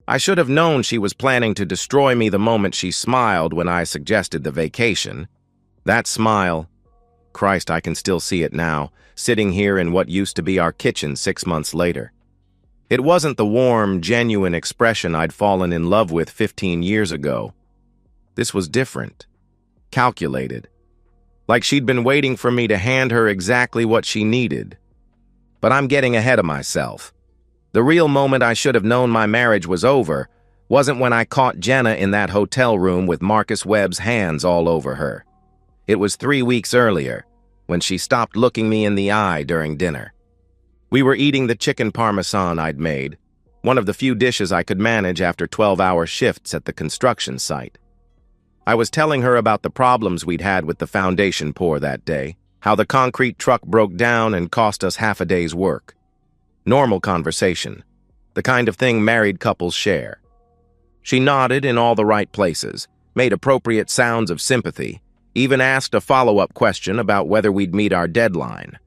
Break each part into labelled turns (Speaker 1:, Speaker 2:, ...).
Speaker 1: I should have known she was planning to destroy me the moment she smiled when I suggested the vacation. That smile, Christ, I can still see it now, sitting here in what used to be our kitchen 6 months later. It wasn't the warm, genuine expression I'd fallen in love with 15 years ago. This was different, calculated, like she'd been waiting for me to hand her exactly what she needed. But I'm getting ahead of myself. The real moment I should have known my marriage was over wasn't when I caught Jenna in that hotel room with Marcus Webb's hands all over her. It was 3 weeks earlier, when she stopped looking me in the eye during dinner. We were eating the chicken parmesan I'd made, one of the few dishes I could manage after 12-hour shifts at the construction site. I was telling her about the problems we'd had with the foundation pour that day, how the concrete truck broke down and cost us half a day's work. Normal conversation, the kind of thing married couples share. She nodded in all the right places, made appropriate sounds of sympathy, even asked a follow-up question about whether we'd meet our deadline.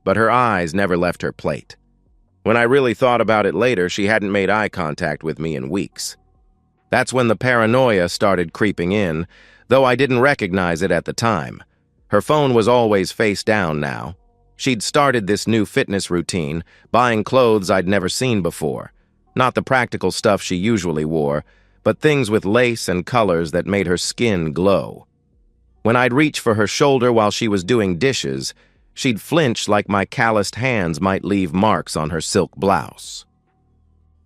Speaker 1: But her eyes never left her plate. When I really thought about it later, she hadn't made eye contact with me in weeks. That's when the paranoia started creeping in, though I didn't recognize it at the time. Her phone was always face down now. She'd started this new fitness routine, buying clothes I'd never seen before. Not the practical stuff she usually wore, but things with lace and colors that made her skin glow. When I'd reach for her shoulder while she was doing dishes, she'd flinch like my calloused hands might leave marks on her silk blouse.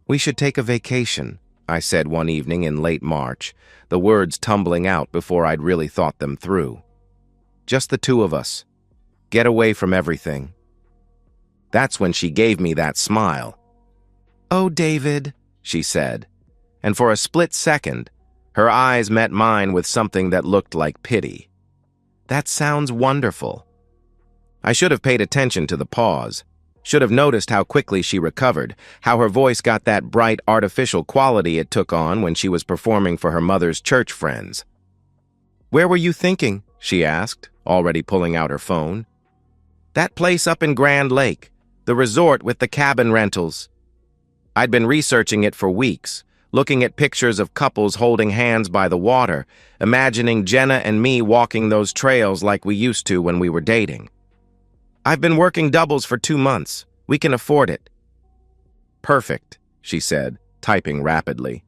Speaker 1: "We should take a vacation," I said one evening in late March, the words tumbling out before I'd really thought them through. "Just the two of us. Get away from everything." That's when she gave me that smile. "Oh, David," she said, and for a split second, her eyes met mine with something that looked like pity. "That sounds wonderful." I should have paid attention to the pause, should have noticed how quickly she recovered, how her voice got that bright, artificial quality it took on when she was performing for her mother's church friends. "Where were you thinking?" she asked, already pulling out her phone. "That place up in Grand Lake, the resort with the cabin rentals." I'd been researching it for weeks, looking at pictures of couples holding hands by the water, imagining Jenna and me walking those trails like we used to when we were dating. "I've been working doubles for 2 months. We can afford it." "Perfect," she said, typing rapidly.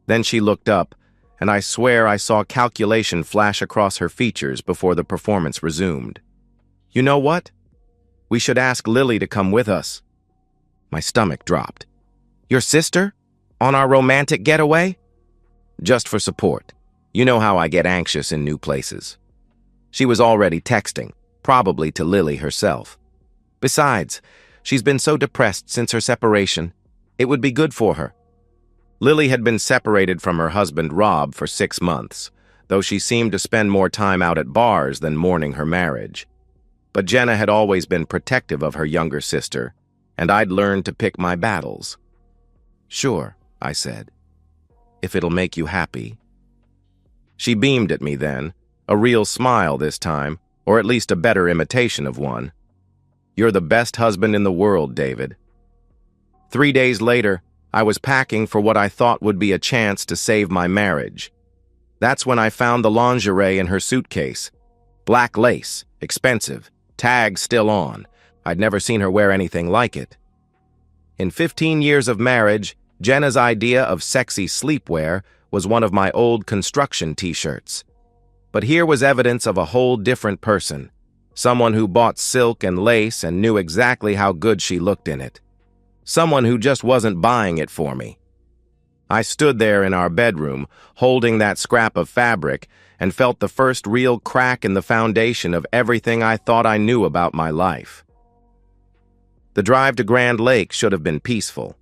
Speaker 1: Then she looked up, and I swear I saw calculation flash across her features before the performance resumed. "You know what? We should ask Lily to come with us." My stomach dropped. "Your sister? On our romantic getaway?" "Just for support. You know how I get anxious in new places." She was already texting, probably to Lily herself. "Besides, she's been so depressed since her separation. It would be good for her." Lily had been separated from her husband Rob for 6 months, though she seemed to spend more time out at bars than mourning her marriage. But Jenna had always been protective of her younger sister, and I'd learned to pick my battles. "Sure," I said, "if it'll make you happy." She beamed at me then, a real smile this time, or at least a better imitation of one. "You're the best husband in the world, David." 3 days later, I was packing for what I thought would be a chance to save my marriage. That's when I found the lingerie in her suitcase. Black lace, expensive, tags still on. I'd never seen her wear anything like it. In 15 years of marriage, Jenna's idea of sexy sleepwear was one of my old construction t-shirts. But here was evidence of a whole different person, someone who bought silk and lace and knew exactly how good she looked in it. Someone who just wasn't buying it for me. I stood there in our bedroom, holding that scrap of fabric, and felt the first real crack in the foundation of everything I thought I knew about my life. The drive to Grand Lake should have been peaceful.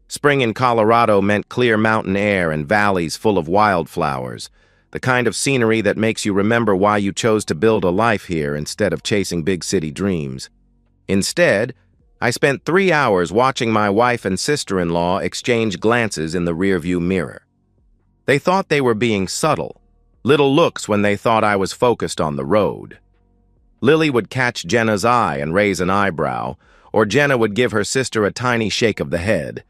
Speaker 1: Spring in Colorado meant clear mountain air and valleys full of wildflowers, the kind of scenery that makes you remember why you chose to build a life here instead of chasing big city dreams. Instead, I spent 3 hours watching my wife and sister-in-law exchange glances in the rearview mirror. They thought they were being subtle, little looks when they thought I was focused on the road. Lily would catch Jenna's eye and raise an eyebrow, or Jenna would give her sister a tiny shake of the head.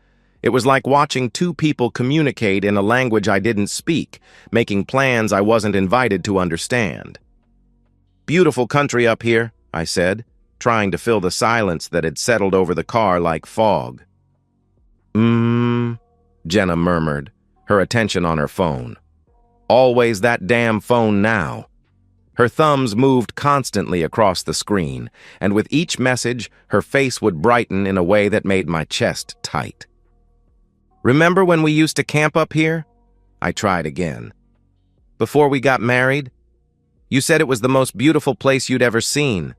Speaker 1: It was like watching two people communicate in a language I didn't speak, making plans I wasn't invited to understand. "Beautiful country up here," I said, trying to fill the silence that had settled over the car like fog. Jenna murmured, her attention on her phone. Always that damn phone now. Her thumbs moved constantly across the screen, and with each message, her face would brighten in a way that made my chest tight. "Remember when we used to camp up here?" I tried again. "Before we got married? You said it was the most beautiful place you'd ever seen."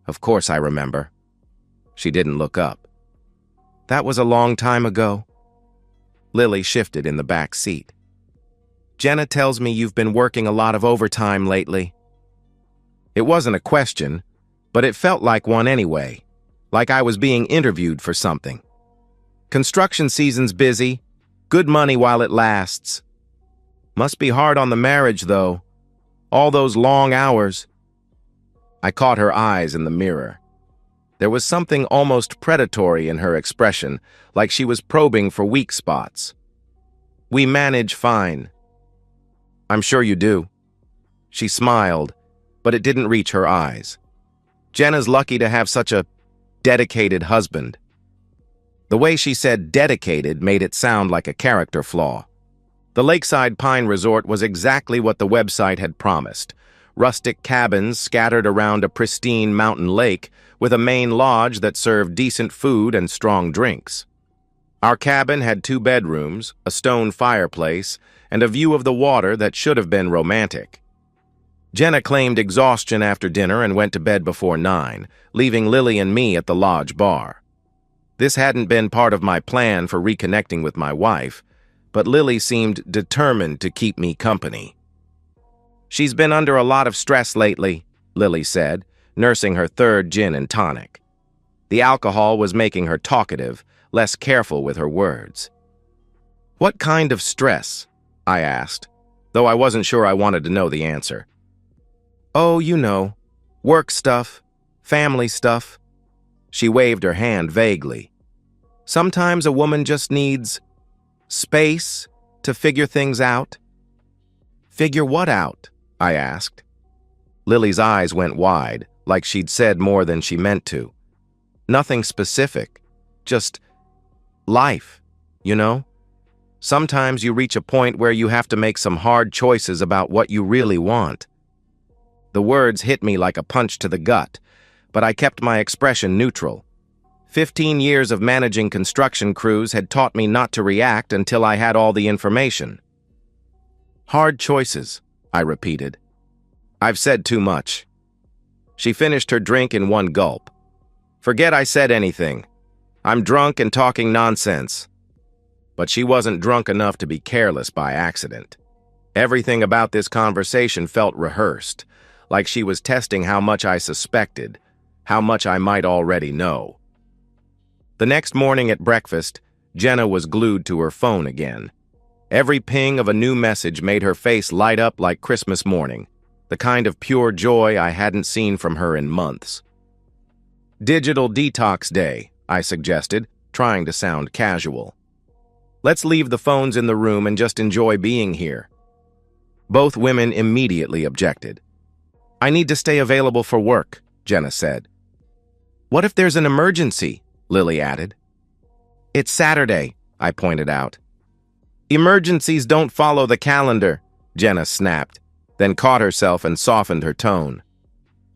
Speaker 1: "Of course I remember." She didn't look up. "That was a long time ago." Lily shifted in the back seat. "Jenna tells me you've been working a lot of overtime lately." It wasn't a question, but it felt like one anyway, like I was being interviewed for something. "Construction season's busy. Good money while it lasts." "Must be hard on the marriage, though. All those long hours." I caught her eyes in the mirror. There was something almost predatory in her expression, like she was probing for weak spots. "We manage fine." "I'm sure you do." She smiled, but it didn't reach her eyes. "Jenna's lucky to have such a dedicated husband." The way she said dedicated made it sound like a character flaw. The Lakeside Pine Resort was exactly what the website had promised. Rustic cabins scattered around a pristine mountain lake with a main lodge that served decent food and strong drinks. Our cabin had 2 bedrooms, a stone fireplace, and a view of the water that should have been romantic. Jenna claimed exhaustion after dinner and went to bed before 9, leaving Lily and me at the lodge bar. This hadn't been part of my plan for reconnecting with my wife, but Lily seemed determined to keep me company. "She's been under a lot of stress lately," Lily said, nursing her 3rd gin and tonic. The alcohol was making her talkative, less careful with her words. "What kind of stress?" I asked, though I wasn't sure I wanted to know the answer. "Oh, you know, work stuff, family stuff." She waved her hand vaguely. "Sometimes a woman just needs space to figure things out." "Figure what out?" I asked. Lily's eyes went wide, like she'd said more than she meant to. "Nothing specific, just life, you know? Sometimes you reach a point where you have to make some hard choices about what you really want." The words hit me like a punch to the gut, but I kept my expression neutral. 15 years of managing construction crews had taught me not to react until I had all the information. "Hard choices," I repeated. "I've said too much." She finished her drink in one gulp. "Forget I said anything. I'm drunk and talking nonsense." But she wasn't drunk enough to be careless by accident. Everything about this conversation felt rehearsed, like she was testing how much I suspected, how much I might already know. The next morning at breakfast, Jenna was glued to her phone again. Every ping of a new message made her face light up like Christmas morning, the kind of pure joy I hadn't seen from her in months. "Digital detox day," I suggested, trying to sound casual. "Let's leave the phones in the room and just enjoy being here." Both women immediately objected. "I need to stay available for work," Jenna said. "What if there's an emergency?" Lily added. "It's Saturday," I pointed out. "Emergencies don't follow the calendar," Jenna snapped, then caught herself and softened her tone.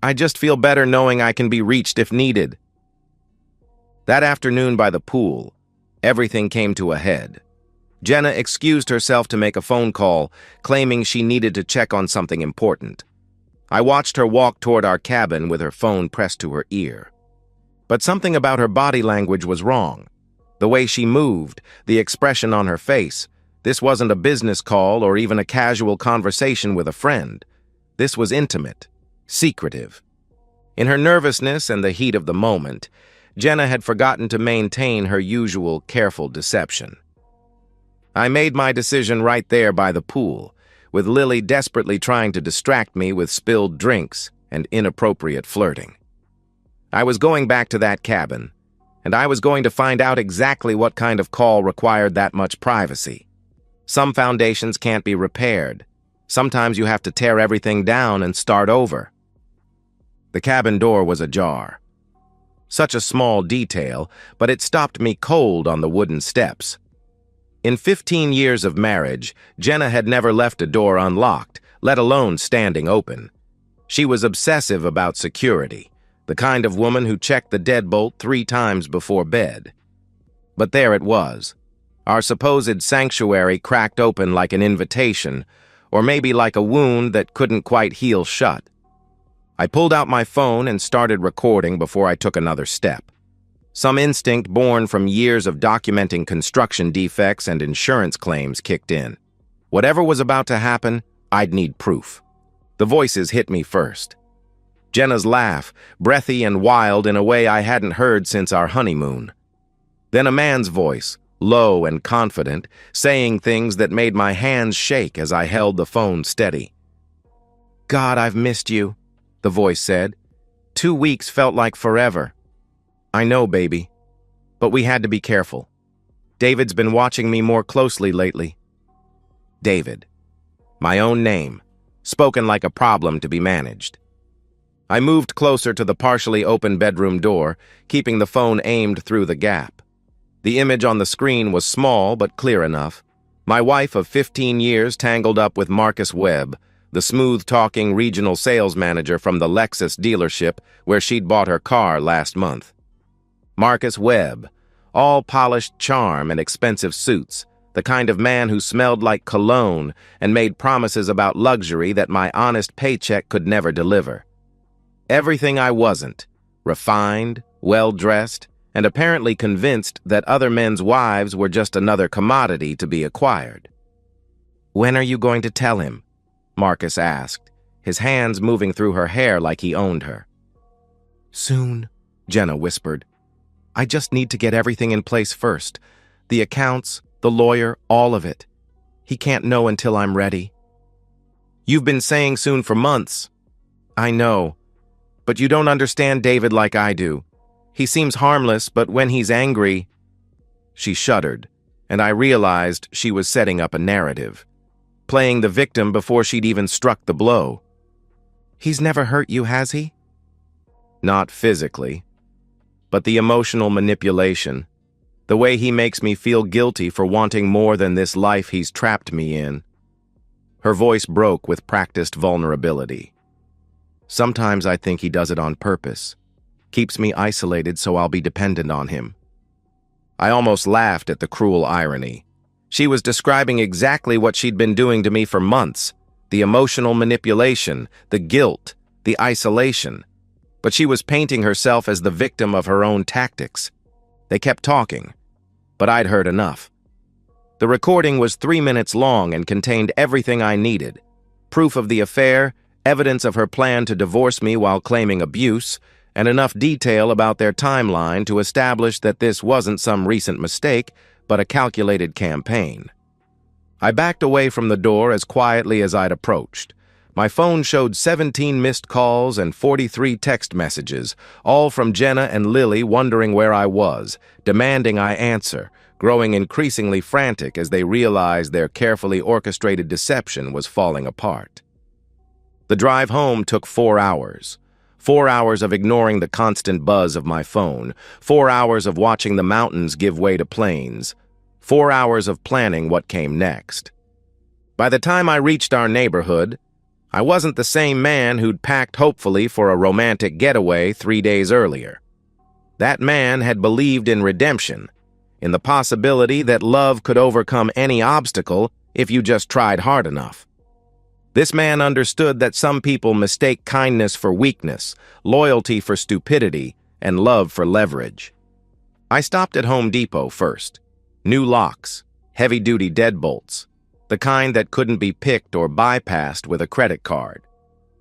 Speaker 1: "I just feel better knowing I can be reached if needed." That afternoon by the pool, everything came to a head. Jenna excused herself to make a phone call, claiming she needed to check on something important. I watched her walk toward our cabin with her phone pressed to her ear. But something about her body language was wrong. The way she moved, the expression on her face. This wasn't a business call or even a casual conversation with a friend. This was intimate, secretive. In her nervousness and the heat of the moment, Jenna had forgotten to maintain her usual careful deception. I made my decision right there by the pool, with Lily desperately trying to distract me with spilled drinks and inappropriate flirting. I was going back to that cabin, and I was going to find out exactly what kind of call required that much privacy. Some foundations can't be repaired. Sometimes you have to tear everything down and start over. The cabin door was ajar. Such a small detail, but it stopped me cold on the wooden steps. In 15 years of marriage, Jenna had never left a door unlocked, let alone standing open. She was obsessive about security, the kind of woman who checked the deadbolt 3 times before bed. But there it was, our supposed sanctuary cracked open like an invitation, or maybe like a wound that couldn't quite heal shut. I pulled out my phone and started recording before I took another step. Some instinct born from years of documenting construction defects and insurance claims kicked in. Whatever was about to happen, I'd need proof. The voices hit me first. Jenna's laugh, breathy and wild in a way I hadn't heard since our honeymoon. Then a man's voice, low and confident, saying things that made my hands shake as I held the phone steady. "God, I've missed you," the voice said. 2 weeks felt like forever. "I know, baby. But we had to be careful. David's been watching me more closely lately." David. My own name, spoken like a problem to be managed. I moved closer to the partially open bedroom door, keeping the phone aimed through the gap. The image on the screen was small but clear enough. My wife of 15 years tangled up with Marcus Webb, the smooth-talking regional sales manager from the Lexus dealership where she'd bought her car last month. Marcus Webb, all polished charm and expensive suits, the kind of man who smelled like cologne and made promises about luxury that my honest paycheck could never deliver. Everything I wasn't, refined, well-dressed, and apparently convinced that other men's wives were just another commodity to be acquired. "When are you going to tell him?" Marcus asked, his hands moving through her hair like he owned her. "Soon," Jenna whispered. "I just need to get everything in place first. The accounts, the lawyer, all of it. He can't know until I'm ready." "You've been saying soon for months." "I know, but you don't understand David like I do. He seems harmless, but when he's angry..." She shuddered, and I realized she was setting up a narrative, playing the victim before she'd even struck the blow. "He's never hurt you, has he?" "Not physically, but the emotional manipulation, the way he makes me feel guilty for wanting more than this life he's trapped me in." Her voice broke with practiced vulnerability. "Sometimes I think he does it on purpose. Keeps me isolated so I'll be dependent on him." I almost laughed at the cruel irony. She was describing exactly what she'd been doing to me for months, the emotional manipulation, the guilt, the isolation. But she was painting herself as the victim of her own tactics. They kept talking, but I'd heard enough. The recording was 3 minutes long and contained everything I needed: proof of the affair, evidence of her plan to divorce me while claiming abuse, and enough detail about their timeline to establish that this wasn't some recent mistake, but a calculated campaign. I backed away from the door as quietly as I'd approached. My phone showed 17 missed calls and 43 text messages, all from Jenna and Lily wondering where I was, demanding I answer, growing increasingly frantic as they realized their carefully orchestrated deception was falling apart. The drive home took 4 hours. 4 hours of ignoring the constant buzz of my phone, 4 hours of watching the mountains give way to plains, 4 hours of planning what came next. By the time I reached our neighborhood, I wasn't the same man who'd packed hopefully for a romantic getaway 3 days earlier. That man had believed in redemption, in the possibility that love could overcome any obstacle if you just tried hard enough. This man understood that some people mistake kindness for weakness, loyalty for stupidity, and love for leverage. I stopped at Home Depot first. New locks, heavy-duty deadbolts, the kind that couldn't be picked or bypassed with a credit card.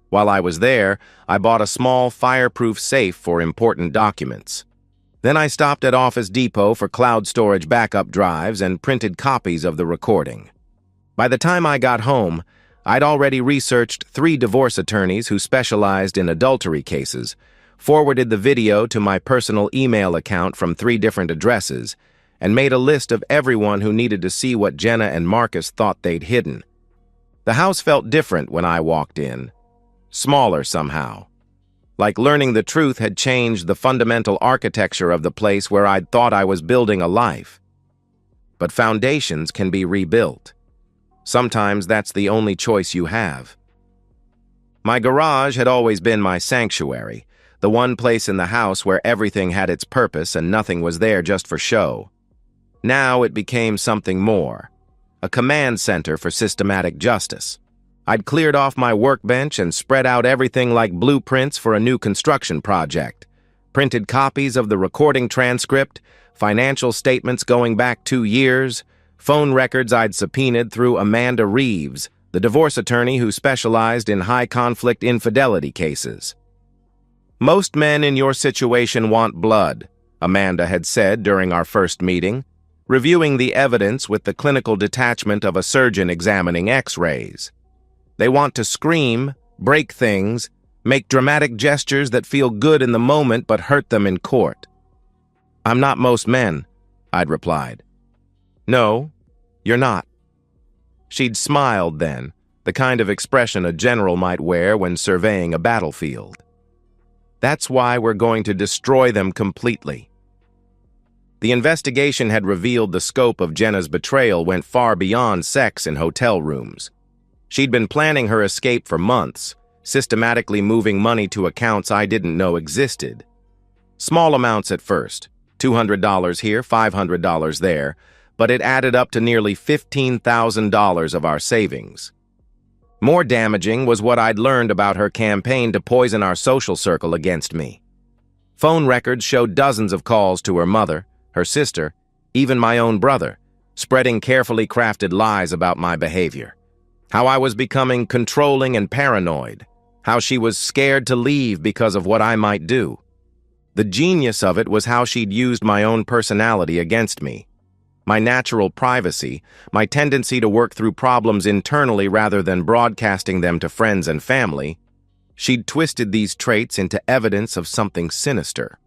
Speaker 1: While I was there, I bought a small fireproof safe for important documents. Then I stopped at Office Depot for cloud storage backup drives and printed copies of the recording. By the time I got home, I'd already researched 3 divorce attorneys who specialized in adultery cases, forwarded the video to my personal email account from 3 different addresses, and made a list of everyone who needed to see what Jenna and Marcus thought they'd hidden. The house felt different when I walked in. Smaller somehow. Like learning the truth had changed the fundamental architecture of the place where I'd thought I was building a life. But foundations can be rebuilt. Sometimes that's the only choice you have. My garage had always been my sanctuary, the one place in the house where everything had its purpose and nothing was there just for show. Now it became something more, a command center for systematic justice. I'd cleared off my workbench and spread out everything like blueprints for a new construction project, printed copies of the recording transcript, financial statements going back 2 years, phone records I'd subpoenaed through Amanda Reeves, the divorce attorney who specialized in high-conflict infidelity cases. "Most men in your situation want blood," Amanda had said during our first meeting, reviewing the evidence with the clinical detachment of a surgeon examining X-rays. "They want to scream, break things, make dramatic gestures that feel good in the moment but hurt them in court." "I'm not most men," I'd replied. "No, you're not." She'd smiled then, the kind of expression a general might wear when surveying a battlefield. "That's why we're going to destroy them completely." The investigation had revealed the scope of Jenna's betrayal went far beyond sex in hotel rooms. She'd been planning her escape for months, systematically moving money to accounts I didn't know existed. Small amounts at first, $200 here, $500 there, but it added up to nearly $15,000 of our savings. More damaging was what I'd learned about her campaign to poison our social circle against me. Phone records showed dozens of calls to her mother, her sister, even my own brother, spreading carefully crafted lies about my behavior. How I was becoming controlling and paranoid. How she was scared to leave because of what I might do. The genius of it was how she'd used my own personality against me. My natural privacy, my tendency to work through problems internally rather than broadcasting them to friends and family. She'd twisted these traits into evidence of something sinister.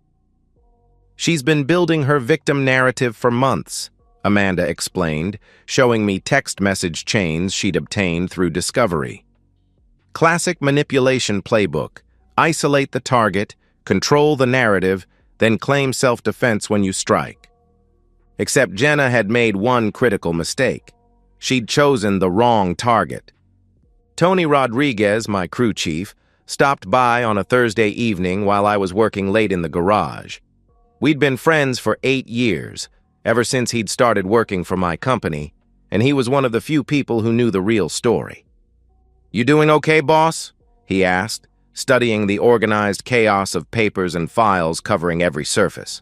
Speaker 1: "She's been building her victim narrative for months," Amanda explained, showing me text message chains she'd obtained through discovery. "Classic manipulation playbook. Isolate the target, control the narrative, then claim self-defense when you strike." Except Jenna had made one critical mistake. She'd chosen the wrong target. Tony Rodriguez, my crew chief, stopped by on a Thursday evening while I was working late in the garage. We'd been friends for 8 years, ever since he'd started working for my company, and he was one of the few people who knew the real story. "You doing okay, boss?" he asked, studying the organized chaos of papers and files covering every surface.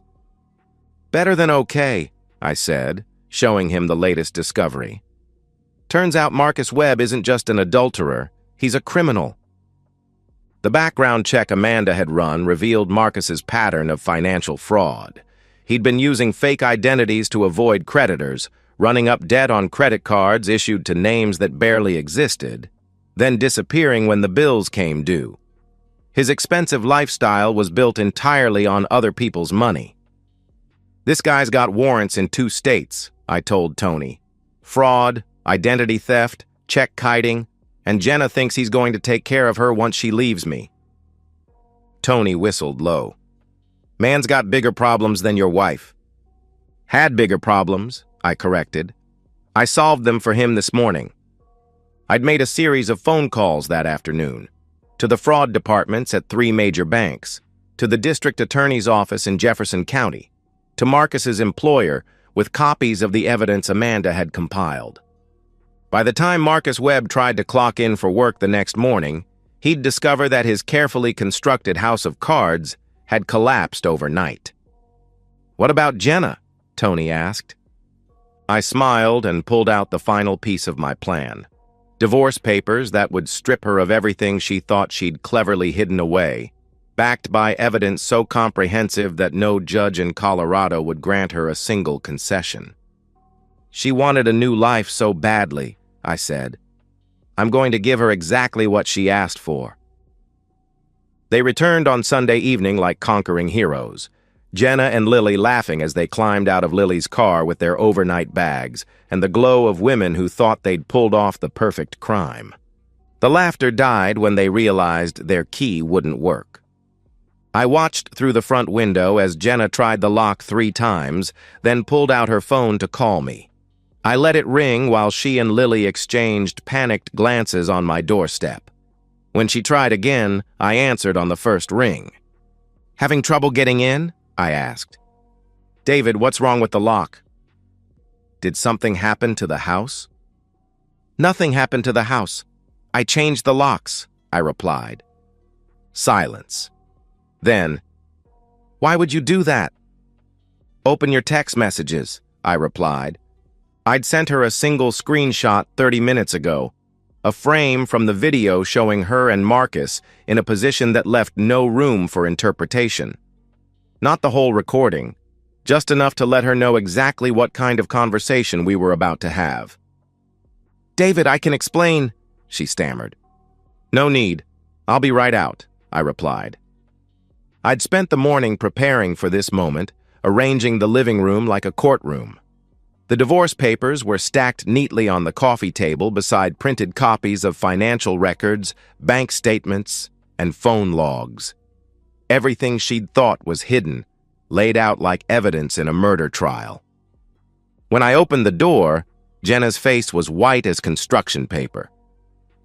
Speaker 1: "Better than okay," I said, showing him the latest discovery. "Turns out Marcus Webb isn't just an adulterer, he's a criminal." The background check Amanda had run revealed Marcus's pattern of financial fraud. He'd been using fake identities to avoid creditors, running up debt on credit cards issued to names that barely existed, then disappearing when the bills came due. His expensive lifestyle was built entirely on other people's money. "This guy's got warrants in 2 states, I told Tony. Fraud, identity theft, check kiting, and Jenna thinks he's going to take care of her once she leaves me." Tony whistled low. "Man's got bigger problems than your wife." "Had bigger problems," I corrected. "I solved them for him this morning." I'd made a series of phone calls that afternoon, to the fraud departments at 3 major banks, to the district attorney's office in Jefferson County, to Marcus's employer with copies of the evidence Amanda had compiled. By the time Marcus Webb tried to clock in for work the next morning, he'd discover that his carefully constructed house of cards had collapsed overnight. "What about Jenna?" Tony asked. I smiled and pulled out the final piece of my plan. Divorce papers that would strip her of everything she thought she'd cleverly hidden away, backed by evidence so comprehensive that no judge in Colorado would grant her a single concession. "She wanted a new life so badly," I said. "I'm going to give her exactly what she asked for." They returned on Sunday evening like conquering heroes. Jenna and Lily laughing as they climbed out of Lily's car with their overnight bags, and the glow of women who thought they'd pulled off the perfect crime. The laughter died when they realized their key wouldn't work. I watched through the front window as Jenna tried the lock 3 times, then pulled out her phone to call me. I let it ring while she and Lily exchanged panicked glances on my doorstep. When she tried again, I answered on the first ring. "Having trouble getting in?" I asked. "David, what's wrong with the lock?" "Did something happen to the house?" "Nothing happened to the house. I changed the locks," I replied. Silence. Then, "Why would you do that?" "Open your text messages," I replied. I'd sent her a single screenshot 30 minutes ago, a frame from the video showing her and Marcus in a position that left no room for interpretation. Not the whole recording, just enough to let her know exactly what kind of conversation we were about to have. "David, I can explain," she stammered. "No need. I'll be right out," I replied. I'd spent the morning preparing for this moment, arranging the living room like a courtroom. The divorce papers were stacked neatly on the coffee table beside printed copies of financial records, bank statements, and phone logs. Everything she'd thought was hidden, laid out like evidence in a murder trial. When I opened the door, Jenna's face was white as construction paper.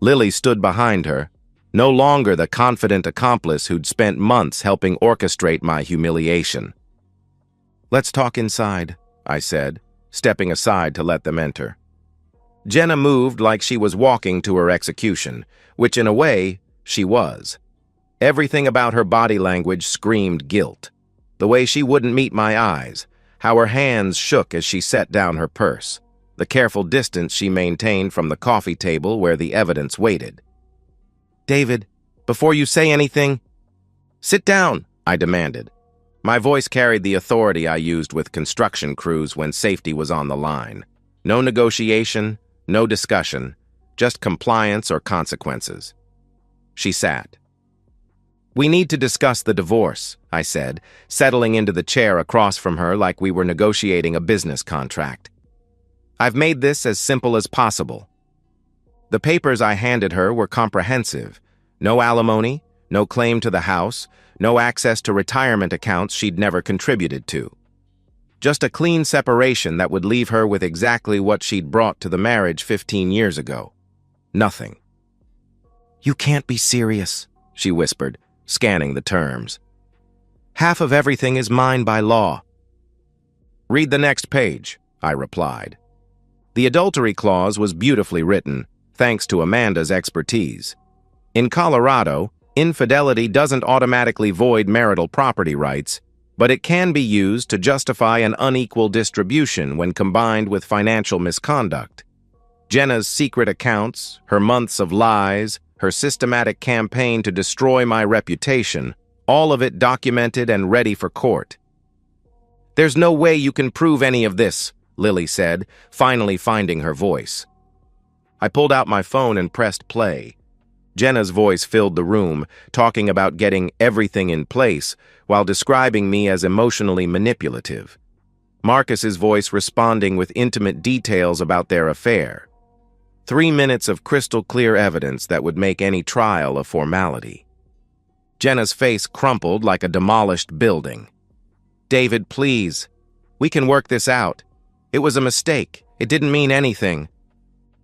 Speaker 1: Lily stood behind her, no longer the confident accomplice who'd spent months helping orchestrate my humiliation. "Let's talk inside," I said, stepping aside to let them enter. Jenna moved like she was walking to her execution, which in a way, she was. Everything about her body language screamed guilt. The way she wouldn't meet my eyes, how her hands shook as she set down her purse, the careful distance she maintained from the coffee table where the evidence waited. "David, before you say anything—" "Sit down," I demanded. My voice carried the authority I used with construction crews when safety was on the line. No negotiation, no discussion, just compliance or consequences. She sat. "We need to discuss the divorce," I said, settling into the chair across from her like we were negotiating a business contract. "I've made this as simple as possible." The papers I handed her were comprehensive. No alimony, no claim to the house, no access to retirement accounts she'd never contributed to. Just a clean separation that would leave her with exactly what she'd brought to the marriage 15 years ago. Nothing. "You can't be serious," she whispered, scanning the terms. "Half of everything is mine by law." "Read the next page," I replied. The adultery clause was beautifully written, thanks to Amanda's expertise. In Colorado, infidelity doesn't automatically void marital property rights, but it can be used to justify an unequal distribution when combined with financial misconduct. Jenna's secret accounts, her months of lies, her systematic campaign to destroy my reputation, all of it documented and ready for court. "There's no way you can prove any of this," Lily said, finally finding her voice. I pulled out my phone and pressed play. Jenna's voice filled the room, talking about getting everything in place while describing me as emotionally manipulative. Marcus's voice responding with intimate details about their affair. 3 minutes of crystal-clear evidence that would make any trial a formality. Jenna's face crumpled like a demolished building. "David, please. We can work this out. It was a mistake. It didn't mean anything."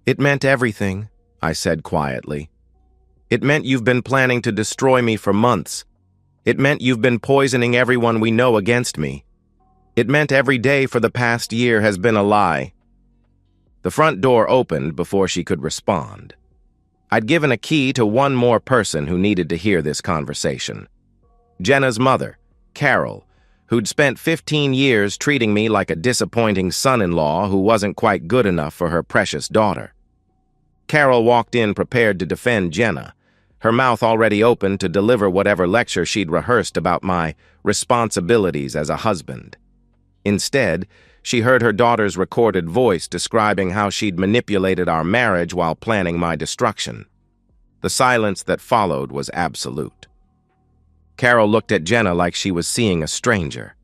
Speaker 1: "It meant everything," I said quietly. "It meant you've been planning to destroy me for months. It meant you've been poisoning everyone we know against me. It meant every day for the past year has been a lie." The front door opened before she could respond. I'd given a key to one more person who needed to hear this conversation. Jenna's mother, Carol, who'd spent 15 years treating me like a disappointing son-in-law who wasn't quite good enough for her precious daughter. Carol walked in prepared to defend Jenna, her mouth already open to deliver whatever lecture she'd rehearsed about my responsibilities as a husband. Instead, she heard her daughter's recorded voice describing how she'd manipulated our marriage while planning my destruction. The silence that followed was absolute. Carol looked at Jenna like she was seeing a stranger.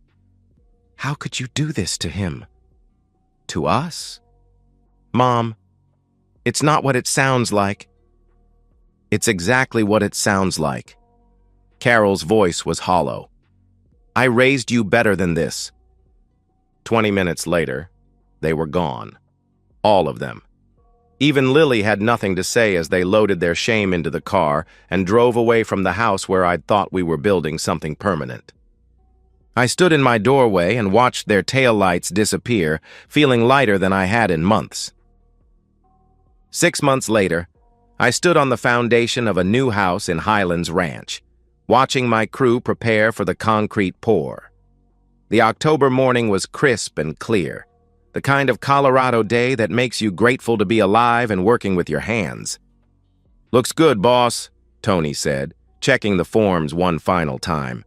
Speaker 1: How could you do this to him? To us? Mom, it's not what it sounds like. It's exactly what it sounds like. Carol's voice was hollow. I raised you better than this. 20 minutes later, they were gone. All of them. Even Lily had nothing to say as they loaded their shame into the car and drove away from the house where I'd thought we were building something permanent. I stood in my doorway and watched their taillights disappear, feeling lighter than I had in months. 6 months later, I stood on the foundation of a new house in Highlands Ranch, watching my crew prepare for the concrete pour. The October morning was crisp and clear, the kind of Colorado day that makes you grateful to be alive and working with your hands. Looks good, boss, Tony said, checking the forms one final time.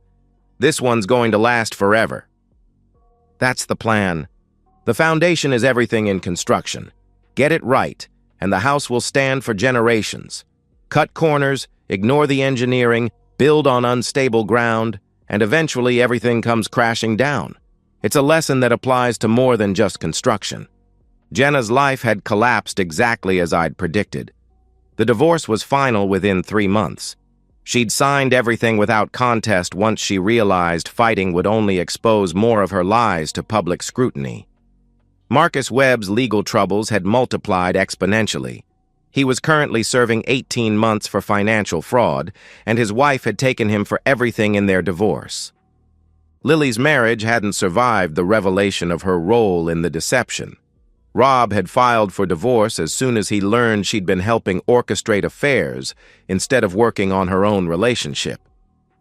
Speaker 1: This one's going to last forever. That's the plan. The foundation is everything in construction. Get it right, and the house will stand for generations. Cut corners, ignore the engineering, build on unstable ground, and eventually everything comes crashing down. It's a lesson that applies to more than just construction. Jenna's life had collapsed exactly as I'd predicted. The divorce was final within 3 months. She'd signed everything without contest once she realized fighting would only expose more of her lies to public scrutiny. Marcus Webb's legal troubles had multiplied exponentially. He was currently serving 18 months for financial fraud, and his wife had taken him for everything in their divorce. Lily's marriage hadn't survived the revelation of her role in the deception. Rob had filed for divorce as soon as he learned she'd been helping orchestrate affairs instead of working on her own relationship.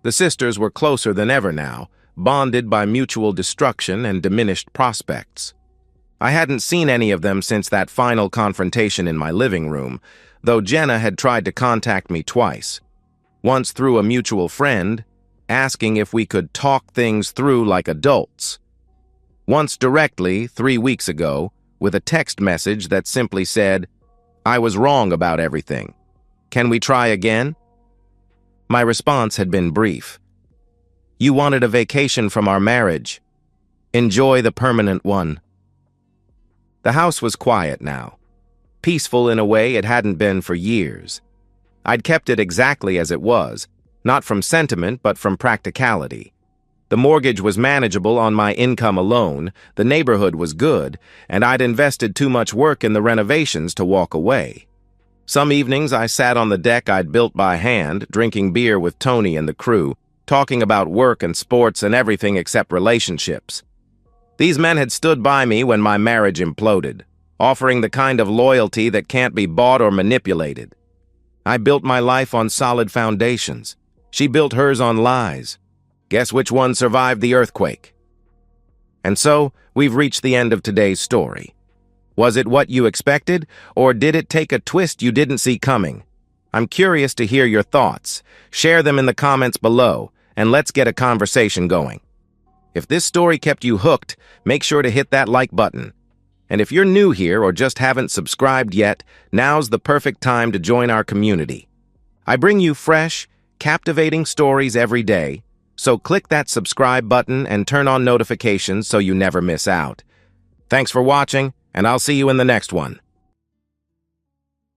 Speaker 1: The sisters were closer than ever now, bonded by mutual destruction and diminished prospects. I hadn't seen any of them since that final confrontation in my living room, though Jenna had tried to contact me twice. Once through a mutual friend, asking if we could talk things through like adults. Once directly, 3 weeks ago, with a text message that simply said, I was wrong about everything. Can we try again? My response had been brief. You wanted a vacation from our marriage. Enjoy the permanent one. The house was quiet now, peaceful in a way it hadn't been for years. I'd kept it exactly as it was, not from sentiment but from practicality. The mortgage was manageable on my income alone, the neighborhood was good, and I'd invested too much work in the renovations to walk away. Some evenings I sat on the deck I'd built by hand, drinking beer with Tony and the crew, talking about work and sports and everything except relationships. These men had stood by me when my marriage imploded, offering the kind of loyalty that can't be bought or manipulated. I built my life on solid foundations. She built hers on lies. Guess which one survived the earthquake? And so, we've reached the end of today's story. Was it what you expected, or did it take a twist you didn't see coming? I'm curious to hear your thoughts. Share them in the comments below, and let's get a conversation going. If this story kept you hooked, make sure to hit that like button. And if you're new here or just haven't subscribed yet, now's the perfect time to join our community. I bring you fresh, captivating stories every day, so click that subscribe button and turn on notifications so you never miss out. Thanks for watching, and I'll see you in the next one.